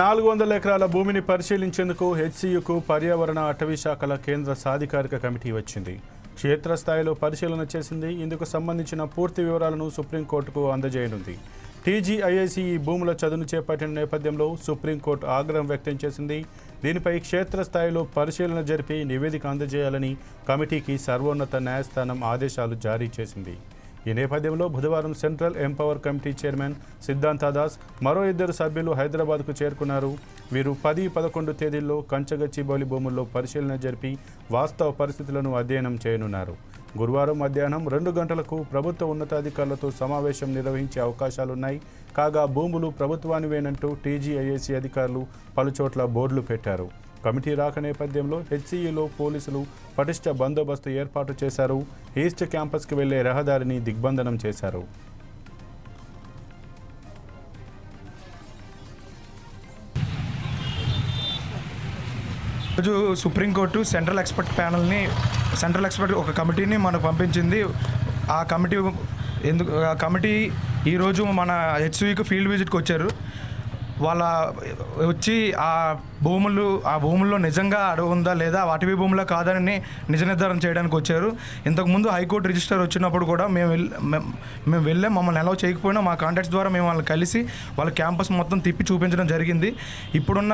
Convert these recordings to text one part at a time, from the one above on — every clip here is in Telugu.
400 ఎకరాల భూమిని పరిశీలించేందుకు హెచ్సియుకు పర్యావరణ అటవీ శాఖల కేంద్ర సాధికారిక కమిటీ వచ్చింది. క్షేత్రస్థాయిలో పరిశీలన చేసింది. ఇందుకు సంబంధించిన పూర్తి వివరాలను సుప్రీంకోర్టుకు అందజేయనుంది. టీజీఐఐసి ఈ భూముల చదును చేపట్టిన నేపథ్యంలో సుప్రీంకోర్టు ఆగ్రహం వ్యక్తం చేసింది. దీనిపై క్షేత్రస్థాయిలో పరిశీలన జరిపి నివేదిక అందజేయాలని కమిటీకి సర్వోన్నత న్యాయస్థానం ఆదేశాలు జారీ చేసింది. ఈ నేపథ్యంలో బుధవారం సెంట్రల్ ఎంపవర్ కమిటీ చైర్మన్ సిద్ధాంత దాస్ మరో 2 సభ్యులు హైదరాబాద్కు చేరుకున్నారు. వీరు 10-11 తేదీల్లో కంచగచ్చిబౌలి భూముల్లో పరిశీలన జరిపి వాస్తవ పరిస్థితులను అధ్యయనం చేయనున్నారు. గురువారం మధ్యాహ్నం 2 గంటలకు ప్రభుత్వ ఉన్నతాధికారులతో సమావేశం నిర్వహించే అవకాశాలున్నాయి. కాగా భూములు ప్రభుత్వానివేనంటూ టీజీఐఐసి అధికారులు పలుచోట్ల బోర్డులు పెట్టారు. కమిటీ రాక నేపథ్యంలో హెచ్సియులో పోలీసులు పటిష్ట బందోబస్తు ఏర్పాటు చేశారు. ఈస్ట్ క్యాంపస్కి వెళ్లే రహదారిని దిగ్బంధనం చేశారు. రోజు సుప్రీంకోర్టు సెంట్రల్ ఎక్స్పర్ట్ ఒక కమిటీని మనకు పంపించింది. ఆ కమిటీ ఈరోజు మన హెచ్సియుకి ఫీల్డ్ విజిట్కి వచ్చారు. వాళ్ళ వచ్చి ఆ భూముల్లో నిజంగా అడవి ఉందా లేదా అటవీ భూములా కాదని నిజ నిర్ధారణ చేయడానికి వచ్చారు. ఇంతకుముందు హైకోర్టు రిజిస్టర్ వచ్చినప్పుడు కూడా మేము వెళ్ళాం. మమ్మల్ని అలౌ చేయకపోయినా మా కాంటాక్ట్స్ ద్వారా మేము వాళ్ళని కలిసి వాళ్ళ క్యాంపస్ మొత్తం తిప్పి చూపించడం జరిగింది. ఇప్పుడున్న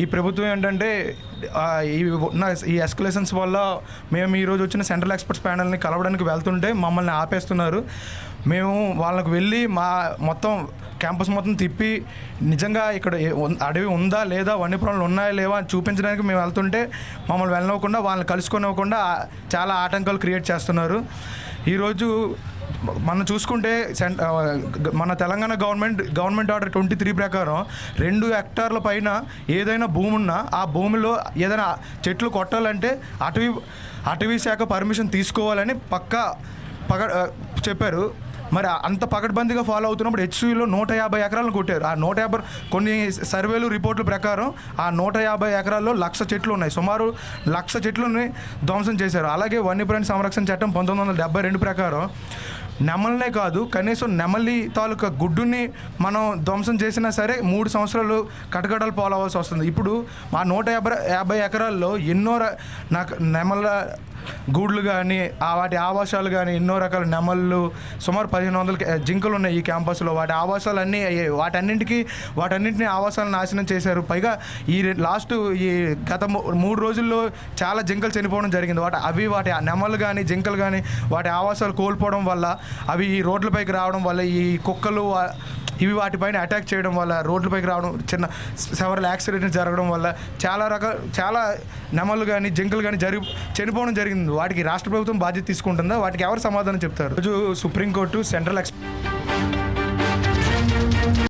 ఈ ప్రభుత్వం ఏంటంటే ఈ ఎస్కలేషన్స్ వల్ల మేము ఈరోజు వచ్చిన సెంట్రల్ ఎక్స్పర్ట్స్ ప్యానల్ని కలవడానికి వెళ్తుంటే మమ్మల్ని ఆపేస్తున్నారు. మేము వాళ్ళకు వెళ్ళి మొత్తం క్యాంపస్ మొత్తం తిప్పి నిజంగా ఇక్కడ అడవి ఉందా లేదా వన్యప్రాణులు ఉన్నాయా లేవా అని చూపించడానికి మేము వెళ్తుంటే మమ్మల్ని వెళ్ళనివ్వకుండా వాళ్ళని కలుసుకొనివ్వకుండా చాలా ఆటంకాలు క్రియేట్ చేస్తున్నారు. ఈరోజు మనం చూసుకుంటే మన తెలంగాణ గవర్నమెంట్ ఆర్డర్ 23 ప్రకారం 2 హెక్టార్ల పైన ఏదైనా భూమి ఉన్నా ఆ భూమిలో ఏదైనా చెట్లు కొట్టాలంటే అటవీ శాఖ పర్మిషన్ తీసుకోవాలని పక్కా చెప్పారు. మరి అంత పకడ్బందీగా ఫాలో అవుతున్నప్పుడు హెచ్సియులో 150 ఎకరాలను కొట్టారు. ఆ 150 కొన్ని సర్వేలు రిపోర్టుల ప్రకారం ఆ 150 ఎకరాల్లో 1,00,000 చెట్లు ఉన్నాయి. సుమారు 1,00,000 చెట్లని ధ్వంసం చేశారు. అలాగే వన్యప్రాణి సంరక్షణ చట్టం 1972 ప్రకారం నెమలినే కాదు కనీసం నెమలి తాలూకా గుడ్డుని మనం ధ్వంసం చేసినా సరే 3 సంవత్సరాలు కటకటాలు పాలవలసి వస్తుంది. ఇప్పుడు ఆ 150 ఎకరాల్లో ఎన్నో నెమల గూడ్లు కానీ వాటి ఆవాసాలు కానీ ఎన్నో రకాల నెమళ్ళు సుమారు 1500 జింకలు ఉన్నాయి ఈ క్యాంపస్లో. వాటి ఆవాసాలు అన్నీ వాటన్నింటినీ ఆవాసాలను నాశనం చేశారు. పైగా ఈ గత 3 రోజుల్లో చాలా జింకలు చనిపోవడం జరిగింది. వాటి నెమలు కానీ జింకలు కానీ వాటి ఆవాసాలు కోల్పోవడం వల్ల అవి ఈ రోడ్లపైకి రావడం వల్ల ఈ కుక్కలు ఇవి వాటిపైన అటాక్ చేయడం వల్ల రోడ్లపైకి రావడం సెవరల్ యాక్సిడెంట్స్ జరగడం వల్ల చాలా నెమలు కానీ జింకలు కానీ చనిపోవడం జరిగింది. వాటికి రాష్ట్ర ప్రభుత్వం బాధ్యత తీసుకుంటుందా? వాటికి ఎవరు సమాధానం చెప్తారు? రోజు సుప్రీంకోర్టు